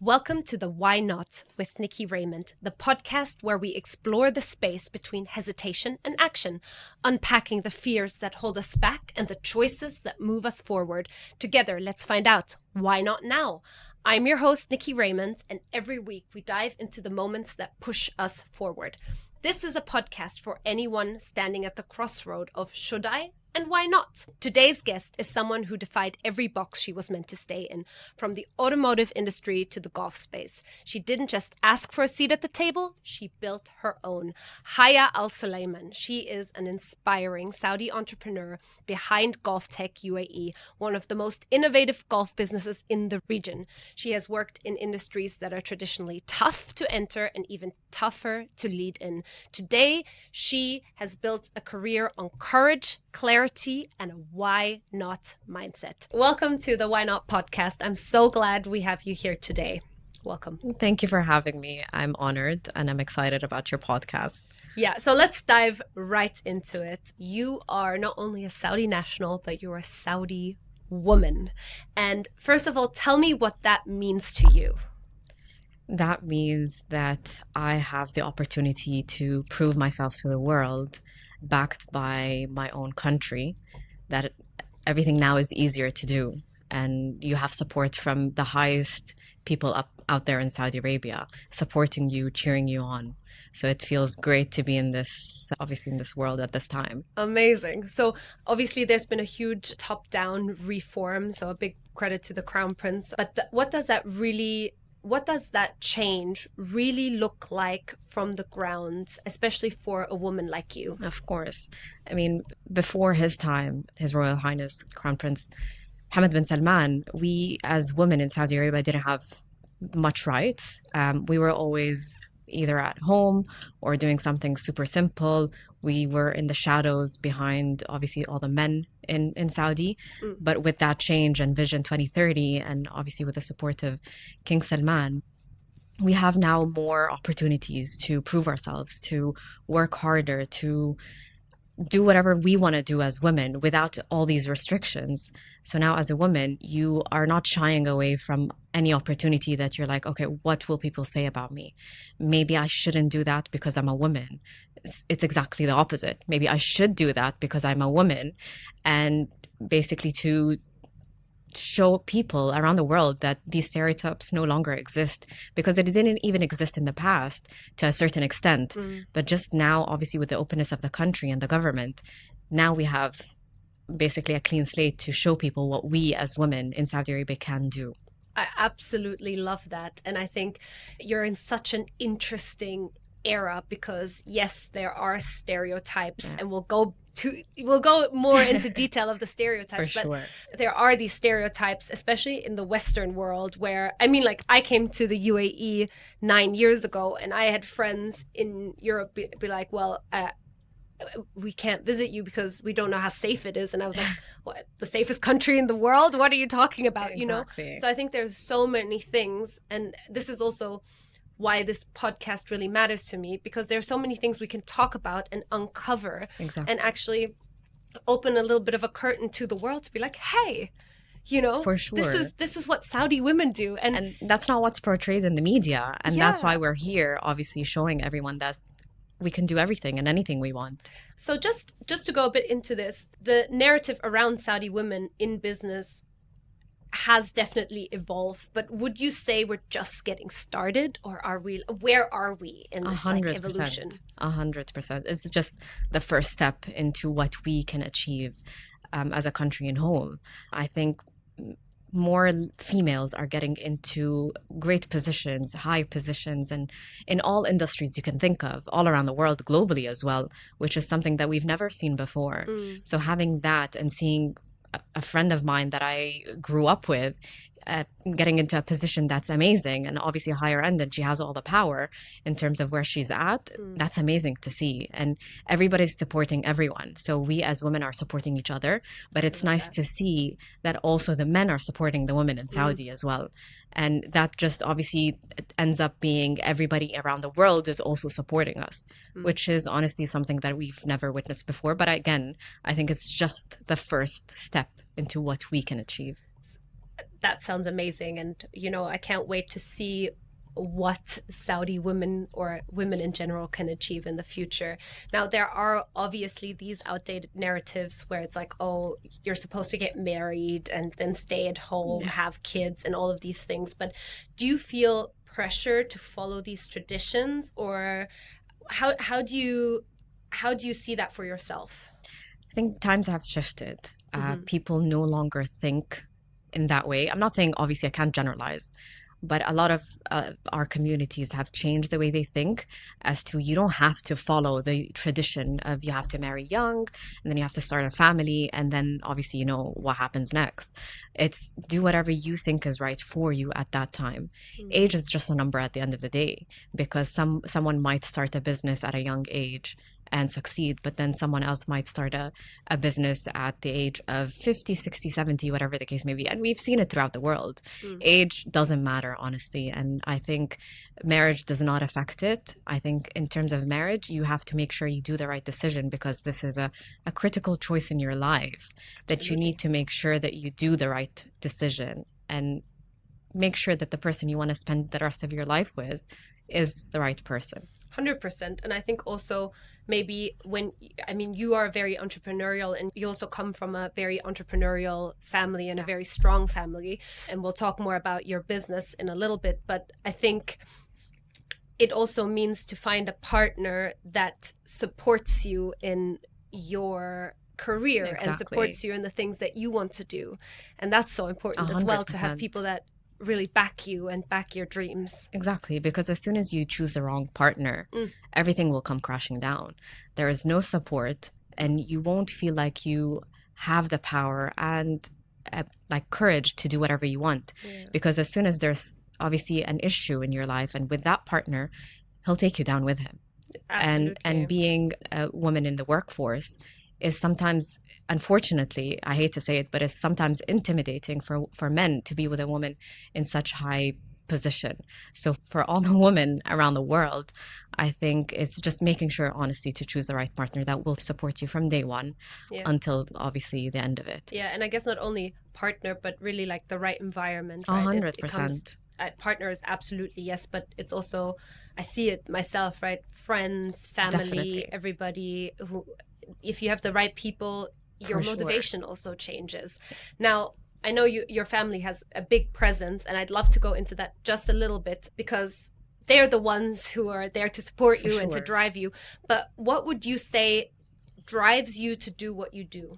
Welcome to the Why Not with Nikki Raymond, the podcast where we explore the space between hesitation and action, unpacking the fears that hold us back and the choices that move us forward. Together, let's find out, why not now? I'm your host, Nikki Raymond, and every week we dive into the moments that push us forward. This is a podcast for anyone standing at the crossroad of should I and why not? Today's guest is someone who defied every box she was meant to stay in, from the automotive industry to the golf space. She didn't just ask for a seat at the table, she built her own. Haya AlSulaiman. She is an inspiring Saudi entrepreneur behind GolfTec UAE, one of the most innovative golf businesses in the region. She has worked in industries that are traditionally tough to enter and even tougher to lead in. Today, she has built a career on courage, clarity, and a why not mindset. Welcome to the Why Not podcast. I'm so glad we have you here today. Welcome. Thank you for having me. I'm honored and I'm excited about your podcast. Yeah, so let's dive right into it. You are not only a Saudi national, but you're a Saudi woman. And first of all, tell me what that means to you. That means that I have the opportunity to prove myself to the world, backed by my own country, that everything now is easier to do. And you have support from the highest people out there in Saudi Arabia, supporting you, cheering you on. So it feels great to be in this world at this time. Amazing. So obviously there's been a huge top-down reform, so a big credit to the Crown Prince. But what does that change really look like from the ground, especially for a woman like you? Of course. I mean, before his time, His Royal Highness Crown Prince Mohammed bin Salman, we as women in Saudi Arabia didn't have much rights. We were always either at home or doing something super simple. We were in the shadows behind, obviously, all the men in Saudi. But with that change and Vision 2030, and obviously with the support of King Salman, we have now more opportunities to prove ourselves, to work harder, to do whatever we want to do as women without all these restrictions. So now as a woman, you are not shying away from any opportunity that you're like, okay, what will people say about me? Maybe I shouldn't do that because I'm a woman. It's exactly the opposite. Maybe I should do that because I'm a woman. And basically to show people around the world that these stereotypes no longer exist, because it didn't even exist in the past to a certain extent. But just now, obviously, with the openness of the country and the government, now we have basically a clean slate to show people what we as women in Saudi Arabia can do. I absolutely love that. And I think you're in such an interesting era because, yes, there are stereotypes, and we'll go more into detail of the stereotypes. For sure. But there are these stereotypes, especially in the Western world, where, I mean, like, I came to the UAE 9 years ago and I had friends in Europe be like, well, we can't visit you because we don't know how safe it is. And I was like, what, the safest country in the world? What are you talking about? Exactly. You know? So I think there's so many things. And this is also why this podcast really matters to me, because there's so many things we can talk about and uncover. Exactly. And actually open a little bit of a curtain to the world to be like, hey, you know, for sure, this is what Saudi women do. And that's not what's portrayed in the media. And that's why we're here, obviously, showing everyone that we can do everything and anything we want. So just to go a bit into this, the narrative around Saudi women in business has definitely evolved, but would you say we're just getting started, or where are we in this evolution? 100%. It's just the first step into what we can achieve as a country in whole. I think more females are getting into great positions, high positions, and in all industries you can think of, all around the world, globally as well, which is something that we've never seen before. So having that and seeing a friend of mine that I grew up with getting into a position that's amazing, and obviously higher end, and she has all the power in terms of where she's at. That's amazing to see, and everybody's supporting everyone. So we as women are supporting each other, but it's nice to see that also the men are supporting the women in Saudi as well. And that just obviously ends up being everybody around the world is also supporting us, which is honestly something that we've never witnessed before. But again, I think it's just the first step into what we can achieve. That sounds amazing. And, I can't wait to see what Saudi women or women in general can achieve in the future. Now, there are obviously these outdated narratives where it's like, oh, you're supposed to get married and then stay at home, have kids, and all of these things. But do you feel pressure to follow these traditions, or how do you see that for yourself? I think times have shifted. People no longer think in that way. I'm not saying, obviously, I can't generalize, but a lot of our communities have changed the way they think as to you don't have to follow the tradition of you have to marry young and then you have to start a family and then obviously what happens next. It's do whatever you think is right for you at that time. Age is just a number at the end of the day, because someone might start a business at a young age and succeed, but then someone else might start a business at the age of 50, 60, 70, whatever the case may be. And we've seen it throughout the world. Age doesn't matter, honestly. And I think marriage does not affect it. I think in terms of marriage, you have to make sure you do the right decision, because this is a critical choice in your life that you need to make sure that you do the right decision and make sure that the person you want to spend the rest of your life with is the right person. 100%. And I think also maybe you are very entrepreneurial, and you also come from a very entrepreneurial family and a very strong family. And we'll talk more about your business in a little bit. But I think it also means to find a partner that supports you in your career and supports you in the things that you want to do. And that's so important 100%. As well, to have people that really back you and back your dreams. Exactly, because as soon as you choose the wrong partner, everything will come crashing down. There is no support, and you won't feel like you have the power and like courage to do whatever you want. Because as soon as there's obviously an issue in your life, and with that partner, he'll take you down with him. Absolutely. And being a woman in the workforce is sometimes, unfortunately, I hate to say it, but it's sometimes intimidating for men to be with a woman in such high position. So for all the women around the world, I think it's just making sure, honestly, to choose the right partner that will support you from day one until obviously the end of it. Yeah, and I guess not only partner, but really like the right environment. 100%. Partner is absolutely yes, but it's also, I see it myself, right? Friends, family, Definitely. Everybody who, if you have the right people, your motivation also changes. Now, I know your family has a big presence, and I'd love to go into that just a little bit, because they're the ones who are there to support you and to drive you. But what would you say drives you to do what you do?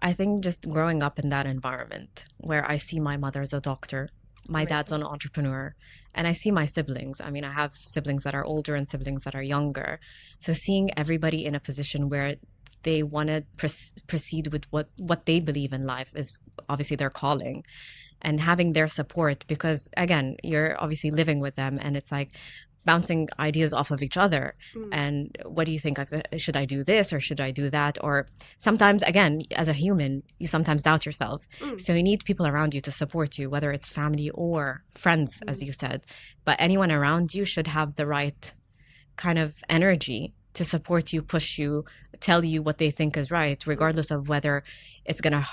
I think just growing up in that environment where I see my mother as a doctor, my dad's an entrepreneur, and I see my siblings. I mean, I have siblings that are older and siblings that are younger. So seeing everybody in a position where they want to proceed with what they believe in life is obviously their calling, and having their support, because again, you're obviously living with them, and it's like bouncing ideas off of each other. And what do you think? Should I do this or should I do that? Or sometimes, again, as a human, you sometimes doubt yourself. So you need people around you to support you, whether it's family or friends, as you said. But anyone around you should have the right kind of energy to support you, push you, tell you what they think is right, regardless of whether it's going to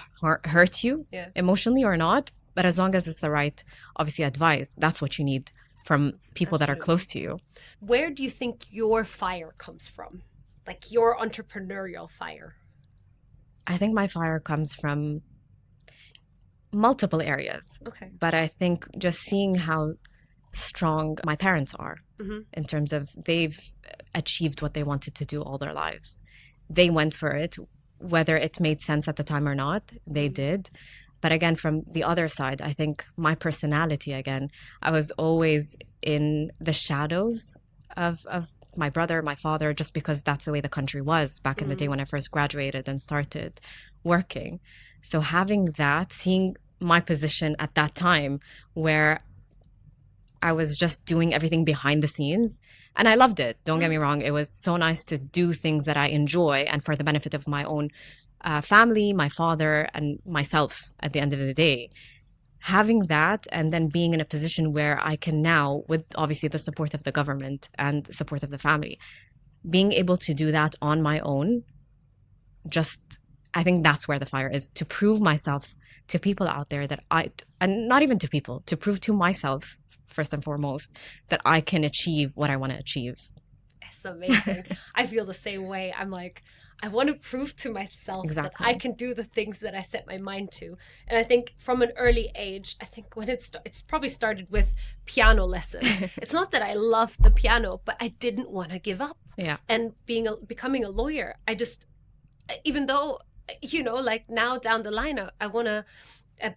hurt you emotionally or not. But as long as it's the right, obviously, advice, that's what you need from people that are close to you. Where do you think your fire comes from? Like your entrepreneurial fire? I think my fire comes from multiple areas. Okay. But I think just seeing how strong my parents are in terms of they've achieved what they wanted to do all their lives. They went for it, whether it made sense at the time or not, they did. But again, from the other side, I think my personality, again, I was always in the shadows of my brother, my father, just because that's the way the country was back in the day when I first graduated and started working. So having that, seeing my position at that time where I was just doing everything behind the scenes, and I loved it. Don't get me wrong. It was so nice to do things that I enjoy and for the benefit of my own family, my father, and myself at the end of the day. Having that, and then being in a position where I can now, with obviously the support of the government and support of the family, being able to do that on my own, just, I think that's where the fire is, to prove myself to people out there that and not even to people, to prove to myself, first and foremost, that I can achieve what I want to achieve. It's amazing. I feel the same way. I'm like, I want to prove to myself that I can do the things that I set my mind to. And I think from an early age, I think when it's probably started with piano lessons. It's not that I loved the piano, but I didn't want to give up. Yeah. And becoming a lawyer, I just, even though, you know, like now down the line, I want to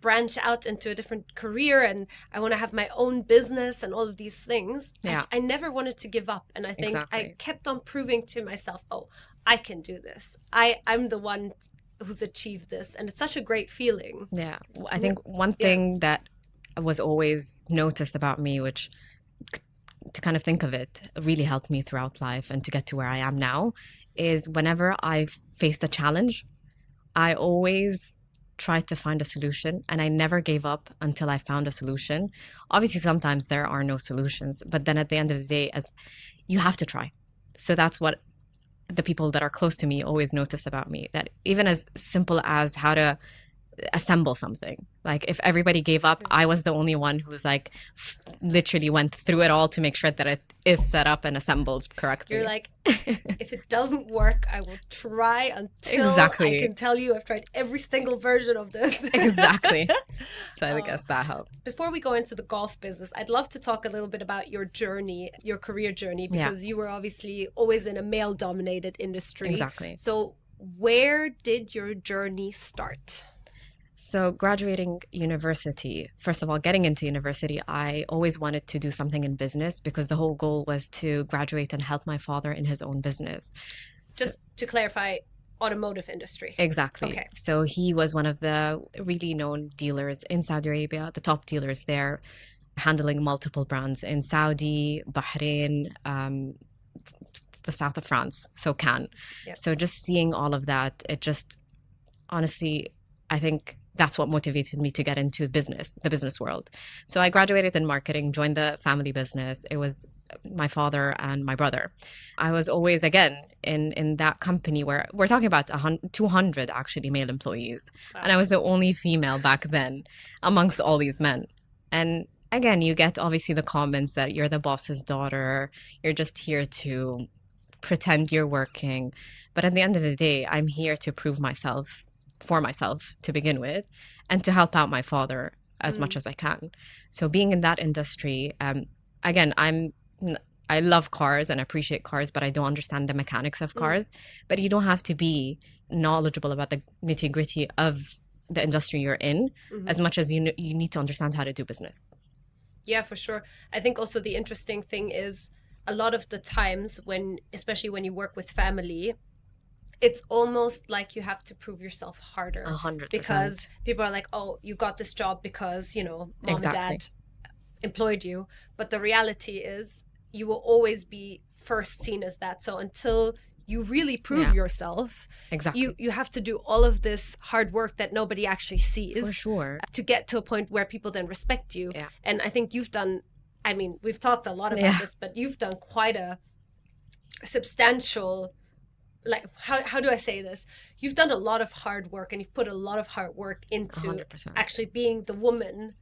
branch out into a different career, and I want to have my own business and all of these things. Yeah. I never wanted to give up. And I think I kept on proving to myself, oh, I can do this. I'm the one who's achieved this. And it's such a great feeling. Yeah. I think one thing that was always noticed about me, which to kind of think of it, really helped me throughout life and to get to where I am now, is whenever I've faced a challenge, I always tried to find a solution, and I never gave up until I found a solution. Obviously, sometimes there are no solutions, but then at the end of the day, as you have to try. So that's what the people that are close to me always notice about me, that even as simple as how to assemble something, like if everybody gave up, I was the only one who was like literally went through it all to make sure that it is set up and assembled correctly. You're like, if it doesn't work, I will try until I can tell you I've tried every single version of this. Exactly. So I guess that helped. Before we go into the golf business, I'd love to talk a little bit about your journey, your career journey, because you were obviously always in a male-dominated industry. Exactly. So where did your journey start? So graduating university, first of all, getting into university, I always wanted to do something in business because the whole goal was to graduate and help my father in his own business. Just to clarify, automotive industry. Exactly. Okay. So he was one of the really known dealers in Saudi Arabia, the top dealers there, handling multiple brands in Saudi, Bahrain, the south of France, so Cannes. Yep. So just seeing all of that, it just, honestly, I think that's what motivated me to get into the business world. So I graduated in marketing, joined the family business. It was my father and my brother. I was always, again, in that company where we're talking about 200 actually male employees. Wow. And I was the only female back then amongst all these men. And again, you get obviously the comments that you're the boss's daughter, you're just here to pretend you're working. But at the end of the day, I'm here to prove myself for myself to begin with, and to help out my father as much as I can. So being in that industry, again, I love cars and appreciate cars, but I don't understand the mechanics of cars. But you don't have to be knowledgeable about the nitty gritty of the industry you're in as much as you need to understand how to do business. Yeah, for sure. I think also the interesting thing is a lot of the times especially when you work with family, it's almost like you have to prove yourself harder. 100%. Because people are like, oh, you got this job because, mom and dad employed you. But the reality is you will always be first seen as that. So until you really prove yourself, you have to do all of this hard work that nobody actually sees. For sure. To get to a point where people then respect you. Yeah. And I think you've done, we've talked a lot about this, but you've done quite a substantial, like, how do I say this? You've done a lot of hard work, and you've put a lot of hard work into 100%. Actually being the woman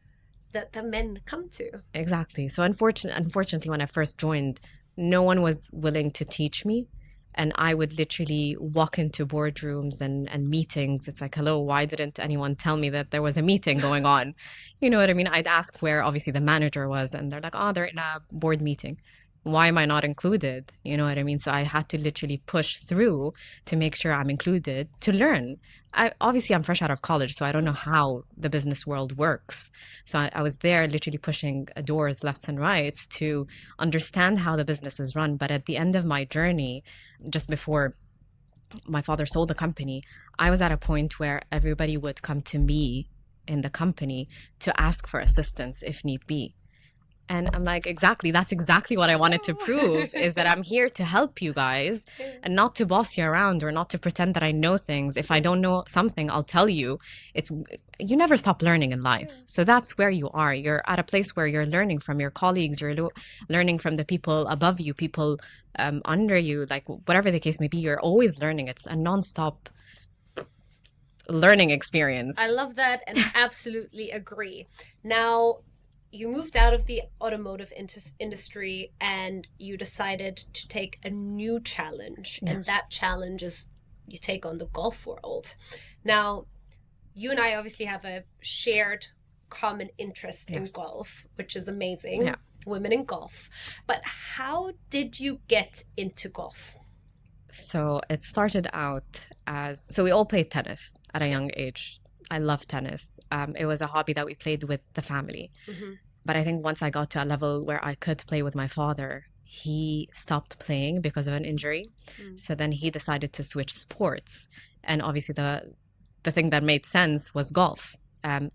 that the men come to. Exactly. So unfortunately, when I first joined, no one was willing to teach me. And I would literally walk into boardrooms and meetings. It's like, hello, why didn't anyone tell me that there was a meeting going on? You know what I mean? I'd ask where obviously the manager was, and they're like, oh, they're in a board meeting. Why am I not included? You know what I mean? So I had to literally push through to make sure I'm included, to learn. Obviously, I'm fresh out of college, so I don't know how the business world works. So I was there literally pushing doors left and right to understand how the business is run. But at the end of my journey, just before my father sold the company, I was at a point where everybody would come to me in the company to ask for assistance if need be. And I'm like, that's exactly what I wanted to prove, is that I'm here to help you guys and not to boss you around or not to pretend that I know things. If I don't know something, I'll tell you. You never stop learning in life. So that's where you are. You're at a place where you're learning from your colleagues, you're learning from the people above you, people under you, like whatever the case may be, you're always learning. It's a nonstop learning experience. I love that and absolutely agree. Now, you moved out of the automotive industry and you decided to take a new challenge. Yes. And that challenge is you take on the golf world. Now, you and I obviously have a shared common interest in golf, which is amazing. Yeah. Women in golf. But how did you get into golf? So it started out so we all played tennis at a young age. I love tennis. It was a hobby that we played with the family. Mm-hmm. But I think once I got to a level where I could play with my father, he stopped playing because of an injury. So then he decided to switch sports. And obviously the thing that made sense was golf.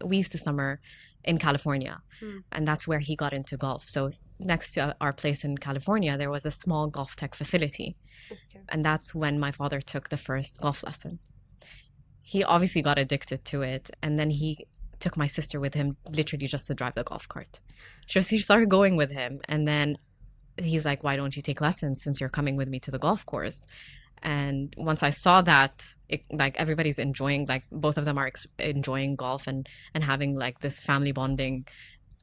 We used to summer in California, and that's where he got into golf. So next to our place in California, there was a small GolfTec facility. Okay. And that's when my father took the first golf lesson. He obviously got addicted to it, and then he took my sister with him literally just to drive the golf cart. So she started going with him, and then he's like, why don't you take lessons since you're coming with me to the golf course? And once I saw that, like everybody's enjoying, like both of them are enjoying golf and having like this family bonding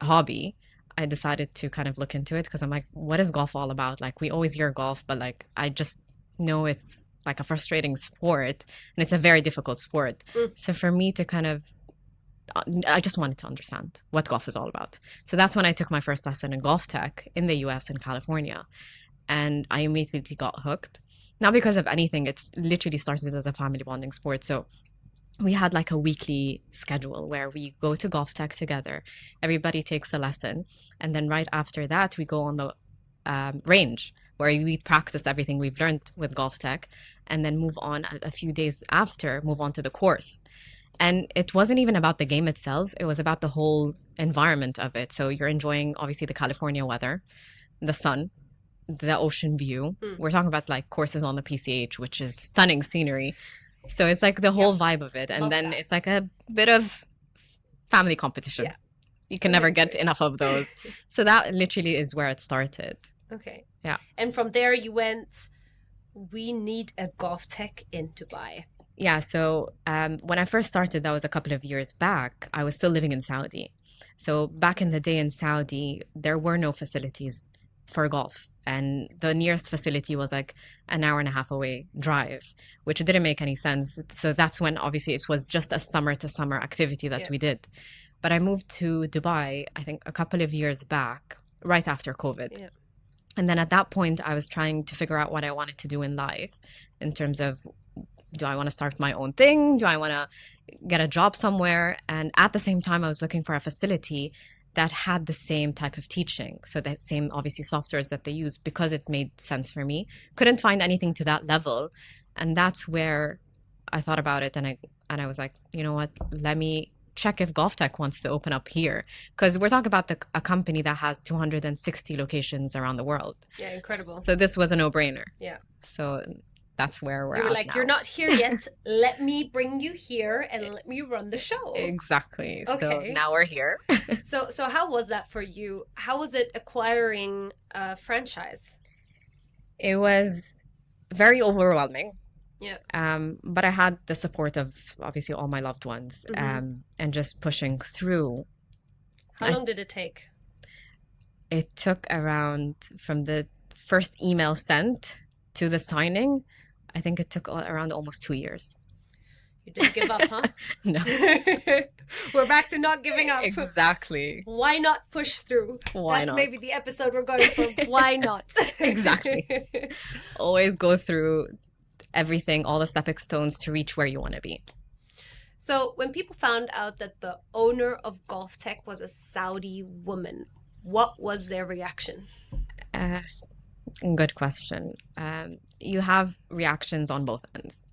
hobby, I decided to kind of look into it because I'm like, what is golf all about? Like we always hear golf, but like I just know it's like a frustrating sport and it's a very difficult sport. So for me to kind of, I just wanted to understand what golf is all about. So that's when I took my first lesson in GolfTec in the US and California. And I immediately got hooked. Not because of anything, it's literally started as a family bonding sport. So we had like a weekly schedule where we go to GolfTec together. Everybody takes a lesson. And then right after that, we go on the range where we practice everything we've learned with GolfTec and then move on a few days after, move on to the course. And it wasn't even about the game itself. It was about the whole environment of it. So you're enjoying, obviously, the California weather, the sun, the ocean view. We're talking about like courses on the PCH, which is stunning scenery. So it's like the whole vibe of it. And Love then that. it's like a bit of family competition. Yeah. You can never get enough of those. So that literally is where it started. Okay. Yeah. And from there you went, we need a GolfTec in Dubai. Yeah, so when I first started, that was a couple of years back, I was still living in Saudi. So back in the day in Saudi, there were no facilities for golf. And the nearest facility was like an hour and a half away drive, which didn't make any sense. So that's when obviously it was just a summer to summer activity that we did. But I moved to Dubai, I think a couple of years back, right after COVID. Yeah. And then at that point, I was trying to figure out what I wanted to do in life in terms of, do I want to start my own thing? Do I want to get a job somewhere? And at the same time, I was looking for a facility that had the same type of teaching. So that same, obviously, softwares that they use because it made sense for me. Couldn't find anything to that level. And that's where I thought about it. And I was like, you know what? Let me check if GolfTec wants to open up here. Because we're talking about a company that has 260 locations around the world. Yeah, incredible. So this was a no-brainer. Yeah. So that's where we're at. You were like, now. you're not here yet. Let me bring you here and let me run the show. Exactly. Okay. So now we're here. So how was that for you? How was it acquiring a franchise? It was very overwhelming. Yeah. But I had the support of obviously all my loved ones, and just pushing through. How long did it take? It took around from the first email sent to the signing, I think it took around almost 2 years. You didn't give up, huh? No. We're back to not giving up. Exactly. Why not push through? Why That's not? maybe the episode we're going for. Why not? Exactly. Always go through everything, all the stepping stones to reach where you want to be. So when people found out that the owner of GolfTec was a Saudi woman, what was their reaction? Good question. You have reactions on both ends.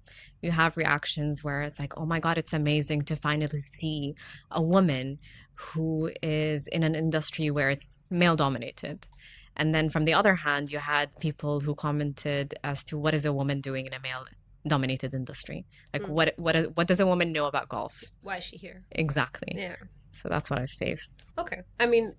You have reactions where it's like, oh my God, it's amazing to finally see a woman who is in an industry where it's male dominated. And then from the other hand, you had people who commented as to what is a woman doing in a male dominated industry? Like what does a woman know about golf? Why is she here? Exactly. Yeah. So that's what I faced. Okay. I mean,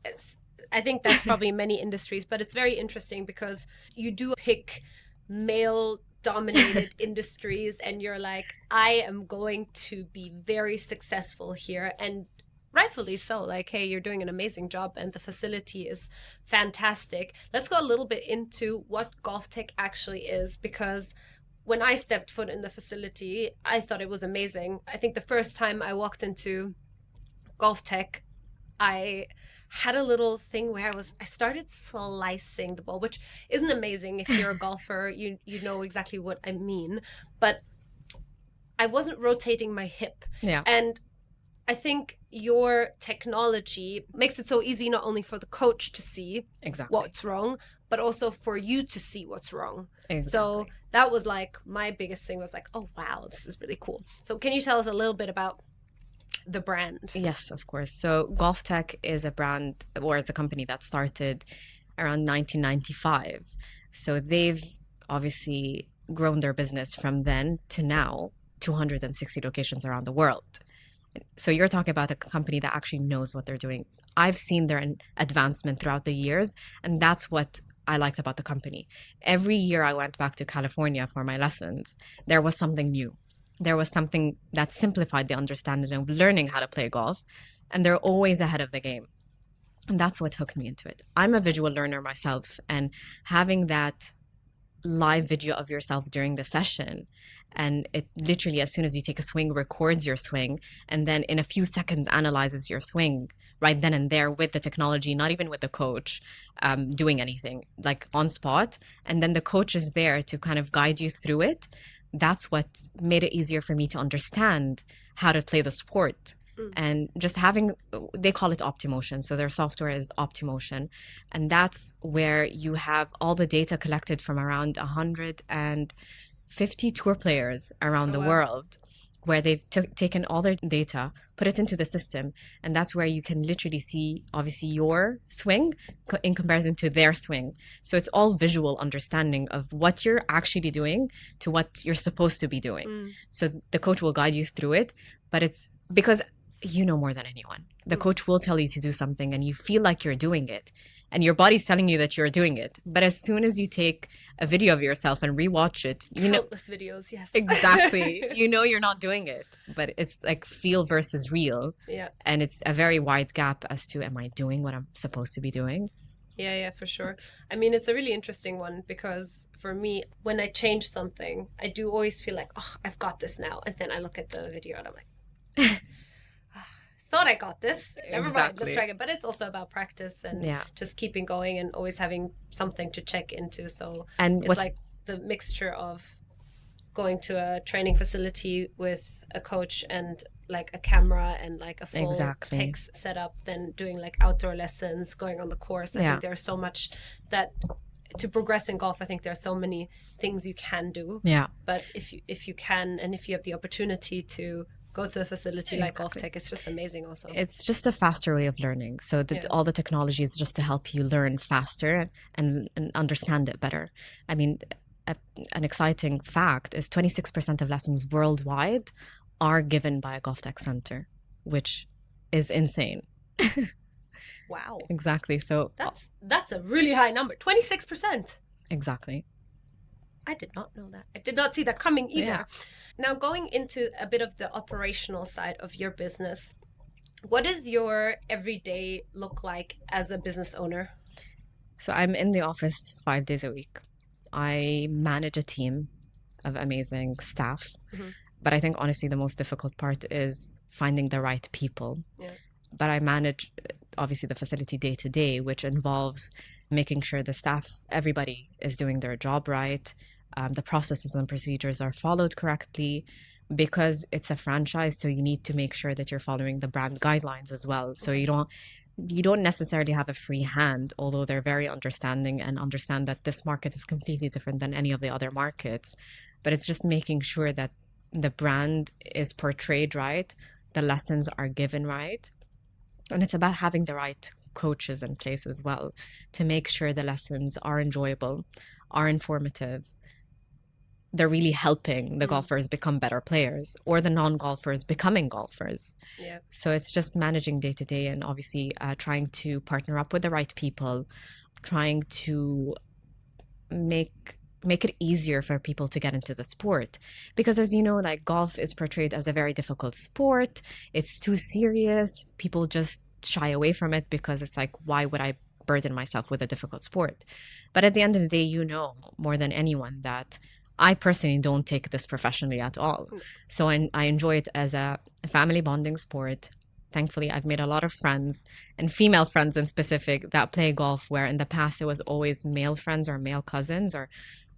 I think that's probably many industries, but it's very interesting because you do pick male dominated industries, and you're like, I am going to be very successful here, and rightfully so. Like, hey, you're doing an amazing job and the facility is fantastic. Let's go a little bit into what GolfTec actually is, because when I stepped foot in the facility, I thought it was amazing. I think the first time I walked into GolfTec, I had a little thing where I started slicing the ball, which isn't amazing. If you're a golfer, you know exactly what I mean. But I wasn't rotating my hip. Yeah. And I think your technology makes it so easy not only for the coach to see what's wrong, but also for you to see what's wrong. Exactly. So that was like my biggest thing, was like, oh, wow, this is really cool. So can you tell us a little bit about the brand? Yes, of course. So GolfTec is a brand, or is a company that started around 1995. So they've obviously grown their business from then to now, 260 locations around the world. So you're talking about a company that actually knows what they're doing. I've seen their advancement throughout the years, and that's what I liked about the company. Every year I went back to California for my lessons, there was something new. There was something that simplified the understanding of learning how to play golf, and they're always ahead of the game. And that's what hooked me into it. I'm a visual learner myself, and having that live video of yourself during the session, and it literally, as soon as you take a swing, records your swing, and then in a few seconds analyzes your swing right then and there with the technology, not even with the coach doing anything, like on spot. And then the coach is there to kind of guide you through it. That's what made it easier for me to understand how to play the sport. And just having, they call it OptiMotion. So their software is OptiMotion. And that's where you have all the data collected from around 150 tour players around the world, where they've taken all their data, put it into the system. And that's where you can literally see, obviously, your swing in comparison to their swing. So it's all visual understanding of what you're actually doing to what you're supposed to be doing. So the coach will guide you through it, but it's because you know more than anyone. The coach will tell you to do something and you feel like you're doing it, and your body's telling you that you're doing it. But as soon as you take a video of yourself and rewatch it, you know, countless videos, yes. Exactly. You know you're not doing it, but it's like feel versus real. Yeah. And it's a very wide gap as to, am I doing what I'm supposed to be doing? Yeah, for sure. I mean, it's a really interesting one, because for me, when I change something, I do always feel like, oh, I've got this now. And then I look at the video and I'm like, thought I got this. Never mind, let's try again. But it's also about practice and just keeping going and always having something to check into. So it's like the mixture of going to a training facility with a coach and like a camera and like a full tech setup, then doing like outdoor lessons, going on the course. I think there's so much that to progress in golf. I think there are so many things you can do. Yeah. But if you can, and if you have the opportunity to go to a facility like GolfTec, it's just amazing also. It's just a faster way of learning. So all the technology is just to help you learn faster and understand it better. I mean, an exciting fact is 26% of lessons worldwide are given by a GolfTec center, which is insane. Wow. Exactly. So that's a really high number. 26%. Exactly. I did not know that. I did not see that coming either. Yeah. Now, going into a bit of the operational side of your business, what does your everyday look like as a business owner? So I'm in the office 5 days a week. I manage a team of amazing staff. But I think, honestly, the most difficult part is finding the right people. Yeah. But I manage, obviously, the facility day to day, which involves making sure the staff, everybody is doing their job right. The processes and procedures are followed correctly, because it's a franchise. So you need to make sure that you're following the brand guidelines as well. So you don't necessarily have a free hand, although they're very understanding and understand that this market is completely different than any of the other markets. But it's just making sure that the brand is portrayed right, the lessons are given right. And it's about having the right coaches in place as well to make sure the lessons are enjoyable, are informative. They're really helping the golfers become better players, or the non-golfers becoming golfers. Yeah. So it's just managing day to day, and obviously trying to partner up with the right people, trying to make make it easier for people to get into the sport. Because as you know, like golf is portrayed as a very difficult sport. It's too serious. People just shy away from it because it's like, why would I burden myself with a difficult sport? But at the end of the day, you know more than anyone that I personally don't take this professionally at all. So I enjoy it as a family bonding sport. Thankfully, I've made a lot of friends, and female friends in specific, that play golf, where in the past it was always male friends or male cousins or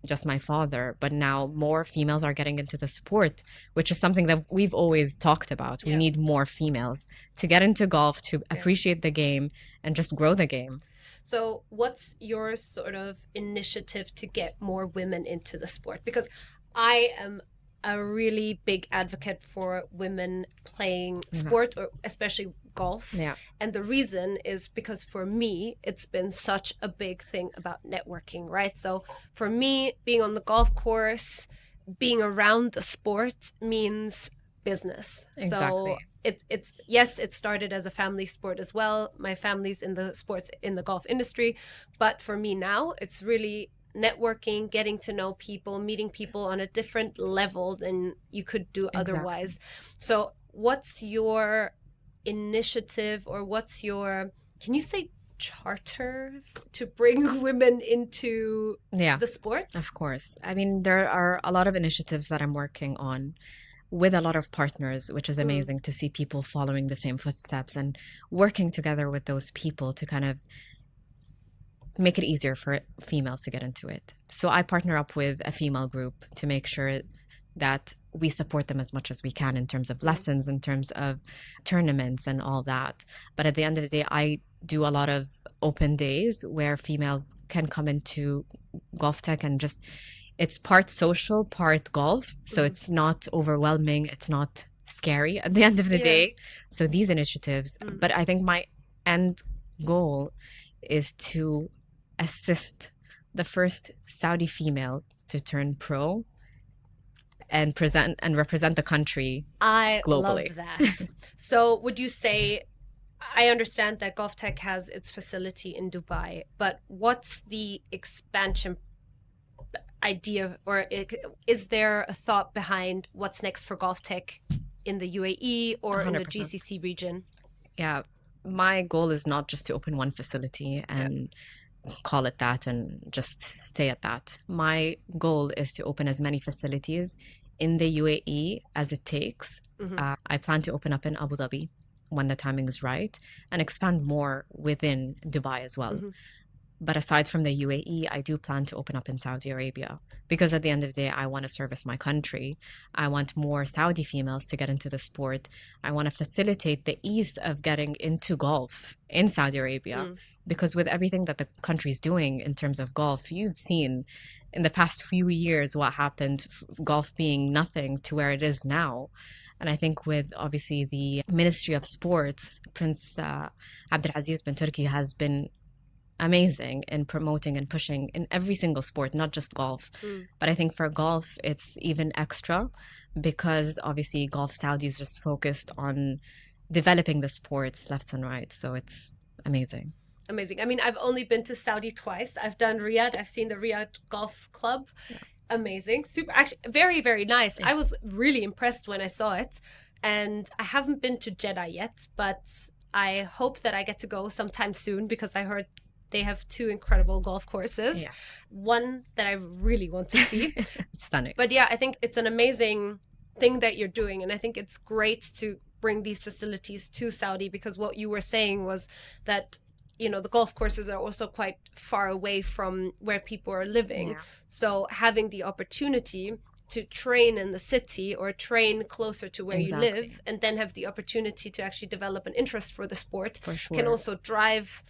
just my father. But now more females are getting into the sport, which is something that we've always talked about. We need more females to get into golf, to appreciate the game and just grow the game. So what's your sort of initiative to get more women into the sport? Because I am a really big advocate for women playing sport, or especially golf. Yeah. And the reason is because for me, it's been such a big thing about networking, right? So for me, being on the golf course, being around the sport means business. Exactly. So it's yes, it started as a family sport as well. My family's in the sports, in the golf industry. But for me now, it's really networking, getting to know people, meeting people on a different level than you could do otherwise. So what's your initiative, or what's your, can you say charter, to bring women into the sport? Of course. I mean, there are a lot of initiatives that I'm working on with a lot of partners, which is amazing to see people following the same footsteps and working together with those people to kind of make it easier for females to get into it. So I partner up with a female group to make sure that we support them as much as we can in terms of lessons, in terms of tournaments and all that. But at the end of the day, I do a lot of open days where females can come into GolfTec, and just, it's part social, part golf. So it's not overwhelming. It's not scary at the end of the day. So these initiatives, but I think my end goal is to assist the first Saudi female to turn pro and present and represent the country globally. I love that. So would you say, I understand that GolfTec has its facility in Dubai, but what's the expansion idea, or is there a thought behind what's next for GolfTec in the UAE or 100%. In the GCC region? Yeah, my goal is not just to open one facility and call it that and just stay at that. My goal is to open as many facilities in the UAE as it takes. I plan to open up in Abu Dhabi when the timing is right, and expand more within Dubai as well. But aside from the UAE, I do plan to open up in Saudi Arabia, because at the end of the day, I want to service my country. I want more Saudi females to get into the sport. I want to facilitate the ease of getting into golf in Saudi Arabia, because with everything that the country is doing in terms of golf, you've seen in the past few years what happened, golf being nothing to where it is now. And I think with obviously the Ministry of Sports, Prince Abdulaziz bin Turki has been amazing in promoting and pushing in every single sport, not just golf. But I think for golf, it's even extra, because obviously Golf Saudi is just focused on developing the sports left and right. So it's amazing. Amazing. I mean, I've only been to Saudi twice. I've done Riyadh. I've seen the Riyadh Golf Club. Amazing. Super. Actually, very, very nice. I was really impressed when I saw it. And I haven't been to Jeddah yet, but I hope that I get to go sometime soon, because I heard they have 2 incredible golf courses. One that I really want to see. It's stunning. But yeah, I think it's an amazing thing that you're doing. And I think it's great to bring these facilities to Saudi, because what you were saying was that, you know, the golf courses are also quite far away from where people are living. So having the opportunity to train in the city or train closer to where you live, and then have the opportunity to actually develop an interest for the sport, can also drive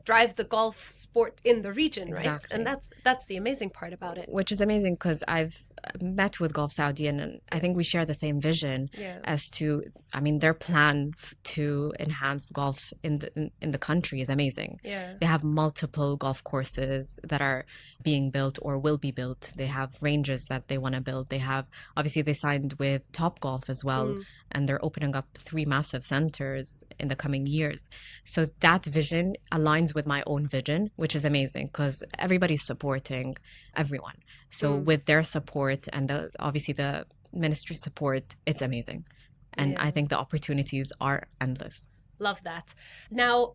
the golf sport in the region, right? And that's the amazing part about it. Which is amazing, because I've met with Golf Saudi, and I think we share the same vision as to, I mean, their plan to enhance golf in the country is amazing. They have multiple golf courses that are being built or will be built. They have ranges that they want to build. They have, obviously they signed with Top Golf as well, and they're opening up 3 massive centers in the coming years. So that vision aligns with my own vision, which is amazing because everybody's supporting everyone. So with their support and obviously the ministry support, it's amazing. And I think the opportunities are endless. Love that. Now,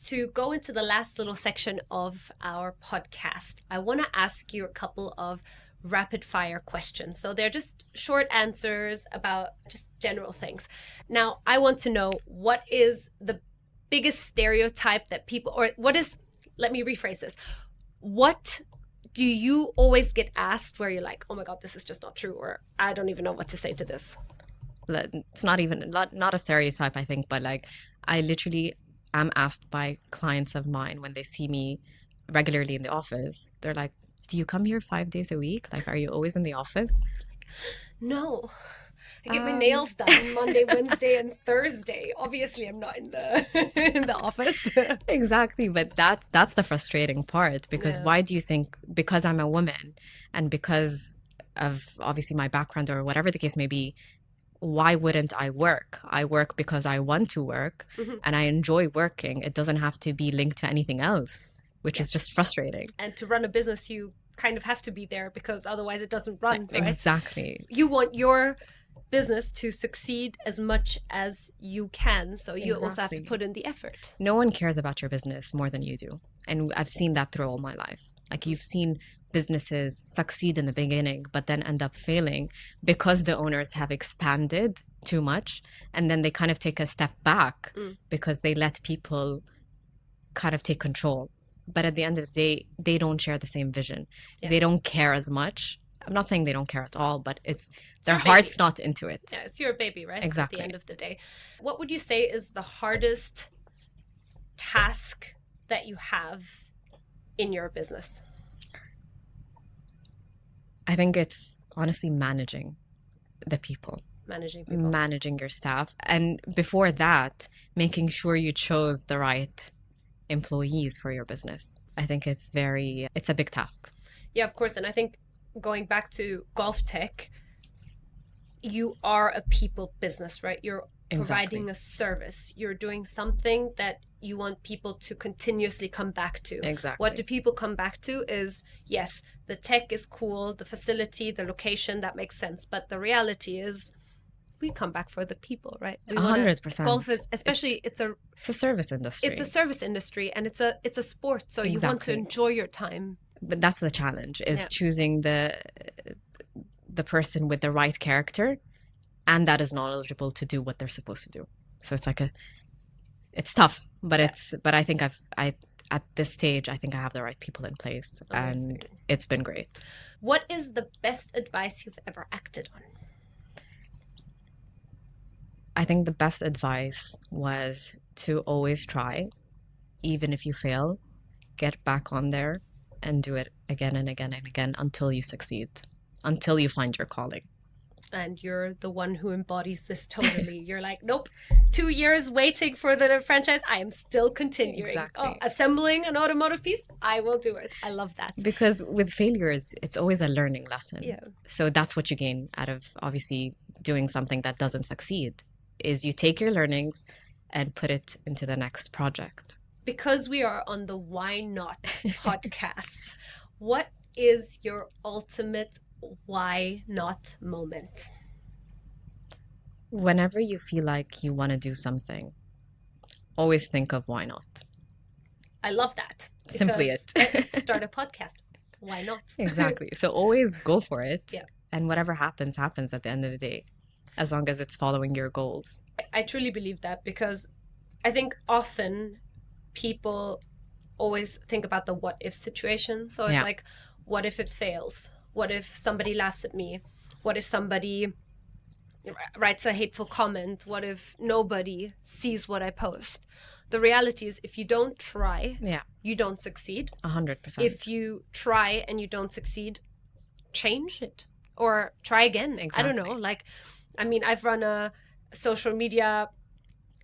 to go into the last little section of our podcast, I want to ask you a couple of rapid fire questions. So they're just short answers about just general things. Now, I want to know, what is the biggest stereotype that people, or let me rephrase this. What do you always get asked where you're like, oh my God, this is just not true, or I don't even know what to say to this? It's not even, not a stereotype, I think, but like I literally am asked by clients of mine when they see me regularly in the office, they're like, do you come here 5 days a week? Like, are you always in the office? No, I get my nails done Monday, Wednesday, and Thursday. Obviously, I'm not in the office. Exactly, but that's the frustrating part, because why do you think, because I'm a woman and because of obviously my background or whatever the case may be, why wouldn't I work? I work because I want to work and I enjoy working. It doesn't have to be linked to anything else, which is just frustrating. And to run a business, you kind of have to be there because otherwise it doesn't run, right? Exactly. You want your business to succeed as much as you can. So you also have to put in the effort. No one cares about your business more than you do. And I've seen that through all my life. Like, you've seen businesses succeed in the beginning, but then end up failing because the owners have expanded too much. And then they kind of take a step back because they let people kind of take control. But at the end of the day, they don't share the same vision. They don't care as much. I'm not saying they don't care at all, but it's their heart's not into it. Yeah, it's your baby, right? Exactly. At the end of the day. What would you say is the hardest task that you have in your business? I think it's honestly managing the people. Managing your staff. And before that, making sure you chose the right employees for your business. I think it's a big task. Yeah, of course. And I think going back to GolfTec, you are a people business, right? You're providing a service. You're doing something that you want people to continuously come back to. Exactly. What do people come back to is, yes, the tech is cool, the facility, the location, that makes sense. But the reality is, we come back for the people, right? 100%. Golf is, especially, it's a service industry. It's a service industry, and it's a sport. So you want to enjoy your time. But that's the challenge, is choosing the person with the right character and that is knowledgeable to do what they're supposed to do. So it's like it's tough, but I think at this stage, I think I have the right people in place, and it's been great. What is the best advice you've ever acted on? I think the best advice was to always try, even if you fail, get back on there and do it again and again and again until you succeed, until you find your calling. And you're the one who embodies this totally. You're like, nope, 2 years waiting for the franchise. I am still continuing. Exactly. Assembling an automotive piece, I will do it. I love that. Because with failures, it's always a learning lesson. Yeah. So that's what you gain out of obviously doing something that doesn't succeed, is you take your learnings and put it into the next project. Because we are on the Why Not podcast, what is your ultimate why not moment? Whenever you feel like you want to do something, always think of why not. I love that. Simply it. Start a podcast. Why not? Exactly. So always go for it. Yeah. And whatever happens, happens at the end of the day, as long as it's following your goals. I truly believe that, because I think often people always think about the what if situation. So it's like, what if it fails? What if somebody laughs at me? What if somebody writes a hateful comment? What if nobody sees what I post? The reality is, if you don't try, you don't succeed. 100%. If you try and you don't succeed, change it or try again. Exactly. I don't know. Like, I mean, I've run a social media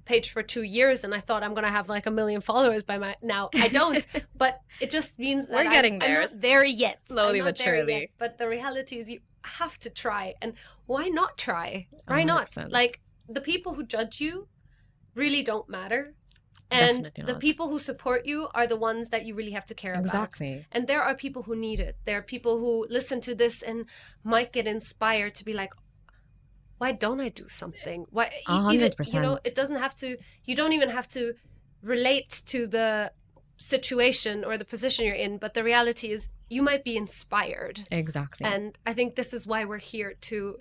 page for 2 years and I thought I'm going to have like 1 million followers by now. I don't, but it just means that we're getting there. I'm not there yet. Slowly but surely. But the reality is, you have to try. And why not try? Why 100%. not? Like, the people who judge you really don't matter. And Definitely the not. people who support you are the ones that you really have to care about. Exactly. And there are people who need it. There are people who listen to this and might get inspired to be like, why don't I do something? Why even, you know, 100%. it doesn't have to, you don't even have to relate to the situation or the position you're in, but the reality is you might be inspired. Exactly. And I think this is why we're here, to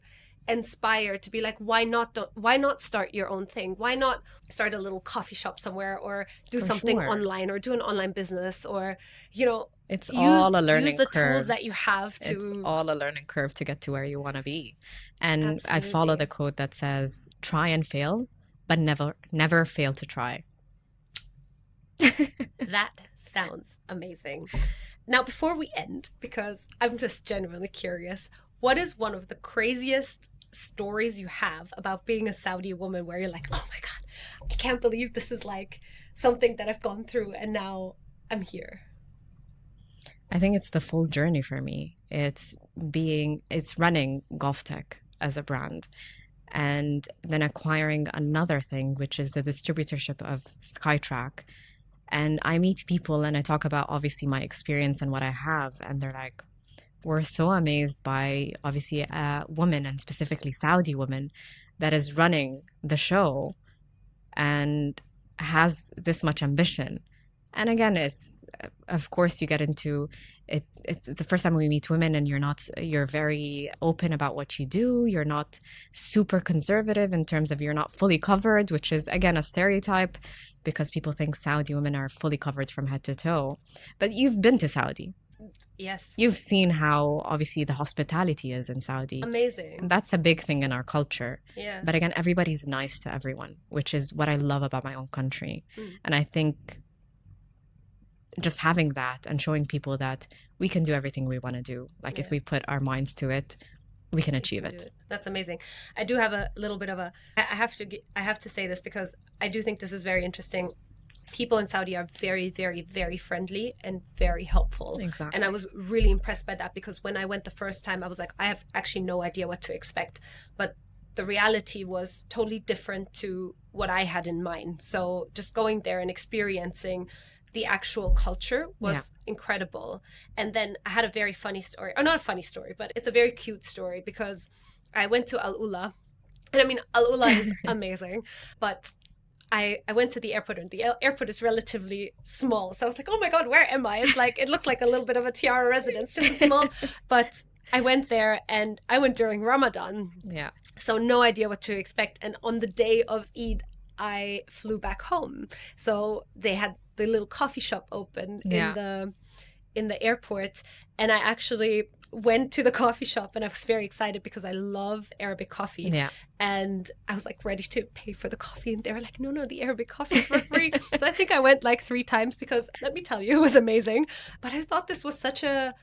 inspire, to be like, why not start your own thing? Why not start a little coffee shop somewhere, or do For something sure. online, or do an online business, or, you know, It's use all a learning the curve. tools that you have It's to. all a learning curve to get to where you want to be. And I follow Absolutely. the quote that says, try and fail, but never fail to try. That sounds amazing. Now, before we end, because I'm just genuinely curious, what is one of the craziest stories you have about being a Saudi woman where you're like, oh my God, I can't believe this is like something that I've gone through and now I'm here? I think it's the full journey for me. It's running GolfTec as a brand, and then acquiring another thing, which is the distributorship of Skytrack. And I meet people and I talk about obviously my experience and what I have, and they're like, we're so amazed by obviously a woman, and specifically Saudi woman, that is running the show and has this much ambition. And again, it's, of course, you get into it. It's the first time we meet women, and you're very open about what you do. You're not super conservative in terms of you're not fully covered, which is, again, a stereotype because people think Saudi women are fully covered from head to toe. But you've been to Saudi. Yes. You've seen how obviously the hospitality is in Saudi. Amazing. And that's a big thing in our culture. Yeah. But again, everybody's nice to everyone, which is what I love about my own country. And I think just having that and showing people that we can do everything we want to do. Like if we put our minds to it, we can achieve it. That's amazing. I do have a little bit of a, I have to say this because I do think this is very interesting. People in Saudi are very, very, very friendly and very helpful. Exactly. And I was really impressed by that, because when I went the first time, I was like, I have actually no idea what to expect. But the reality was totally different to what I had in mind. So just going there and experiencing the actual culture was incredible. And then I had a very funny story, or not a funny story, but it's a very cute story, because I went to Al Ula. And I mean, Al Ula is amazing, but I went to the airport, and the airport is relatively small. So I was like, oh my God, where am I? It's like, it looked like a little bit of a tiara residence, just small. But I went there, and I went during Ramadan. Yeah. So no idea what to expect. And on the day of Eid, I flew back home. So they had the little coffee shop open in the airport, and I actually went to the coffee shop, and I was very excited because I love Arabic coffee. Yeah. And I was like ready to pay for the coffee, and they were like, no, the Arabic coffee is for free. So I think I went like 3 times, because let me tell you, it was amazing. But I thought this was such a,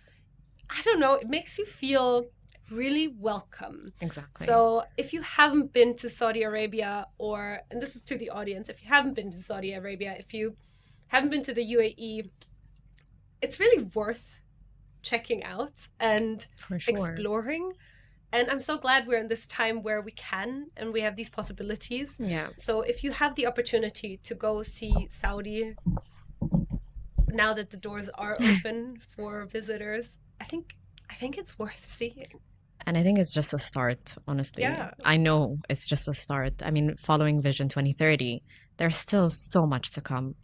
I don't know, it makes you feel really welcome. Exactly. So if you haven't been to Saudi Arabia, and this is to the audience, if you haven't been to Saudi Arabia, if you haven't been to the UAE, it's really worth checking out and exploring. And I'm so glad we're in this time where we can, and we have these possibilities. Yeah. So if you have the opportunity to go see Saudi, now that the doors are open for visitors, I think it's worth seeing. And I think it's just a start, honestly. Yeah. I know it's just a start. I mean, following Vision 2030, there's still so much to come.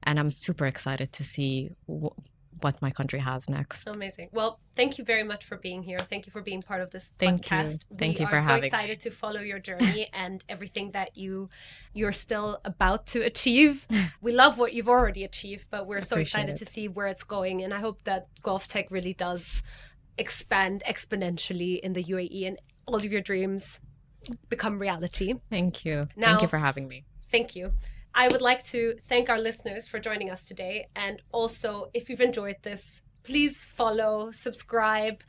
And I'm super excited to see what my country has next. Amazing. Well, thank you very much for being here. Thank you for being part of this Thank podcast. you. Thank you for having me. We are so excited to follow your journey and everything that you're still about to achieve. We love what you've already achieved, but we're so excited to see where it's going. And I hope that GolfTec really does expand exponentially in the UAE, and all of your dreams become reality. Thank you. Now, thank you for having me. Thank you. I would like to thank our listeners for joining us today. And also, if you've enjoyed this, please follow, subscribe,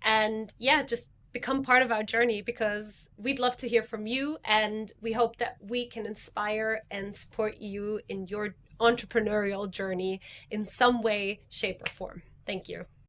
and just become part of our journey, because we'd love to hear from you. And we hope that we can inspire and support you in your entrepreneurial journey in some way, shape, or form. Thank you.